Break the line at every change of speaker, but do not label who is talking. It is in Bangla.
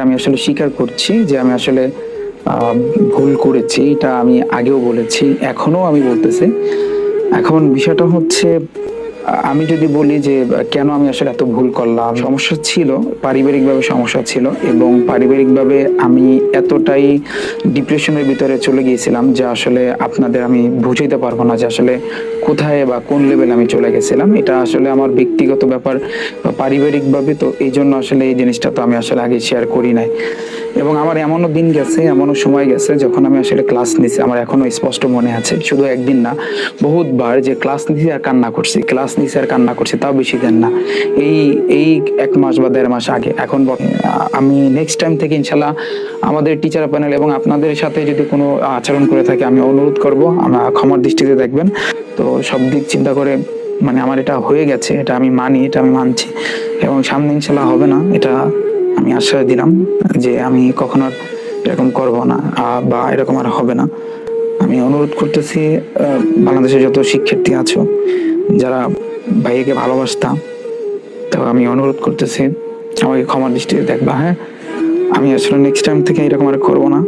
আমি আসলে স্বীকার করছি যে আমি আসলে ভুল করেছি। এটা আমি আগেও বলেছি, এখনো আমি বলতেছি। এখন বিষয়টা হচ্ছে আমি যদি বলি যে কেন আমি আসলে এত ভুল করলাম, সমস্যা ছিল, পারিবারিকভাবে সমস্যা ছিল এবং পারিবারিকভাবে আমি এতটাই ডিপ্রেশনের ভিতরে চলে গিয়েছিলাম যে আসলে আপনাদের আমি বুঝাইতে পারবো না যে আসলে কোথায় বা কোন লেভেলে আমি চলে গেছিলাম। এটা আসলে আমার ব্যক্তিগত ব্যাপার বা পারিবারিকভাবে, তো এই জন্য আসলে এই জিনিসটা তো আমি আসলে আগে শেয়ার করি নাই। এবং আমার এমনও দিন গেছে, এমনও সময় গেছে যখন আমি আসলে ক্লাস নিছি, আমার এখনো স্পষ্ট মনে আছে, শুধু একদিন না বহুতবার, যে ক্লাস নিছি আর কান্না করছি, ক্লাস নিছি আর কান্না করছি, তাও বেশি দিন না, এই এই 1 মাস বা 1.5 মাস আগে। এখন আমি নেক্সট টাইম থেকে ইনশাল্লাহ আমাদের টিচার প্যানেল এবং আপনাদের সাথে যদি কোনো আচরণ করে থাকে, আমি অনুরোধ করব আমার ক্ষমার দৃষ্টিতে দেখবেন। তো সব দিক চিন্তা করে মানে আমার এটা হয়ে গেছে, এটা আমি মানি, এটা আমি মানছি এবং সামনে ইনশাল্লাহ হবে না, এটা আমি আশ্বাস দিলাম যে আমি কখনো আর এরকম করব না বা এরকম আর হবে না। আমি অনুরোধ করতেছি বাংলাদেশের যত শিক্ষার্থী আছো যারা ভাইয়াকে ভালোবাসতাম, তো আমি অনুরোধ করতেছি আমাকে ক্ষমার দৃষ্টিতে দেখবা। হ্যাঁ, আমি আসলে নেক্সট টাইম থেকে এরকম আর করবো না।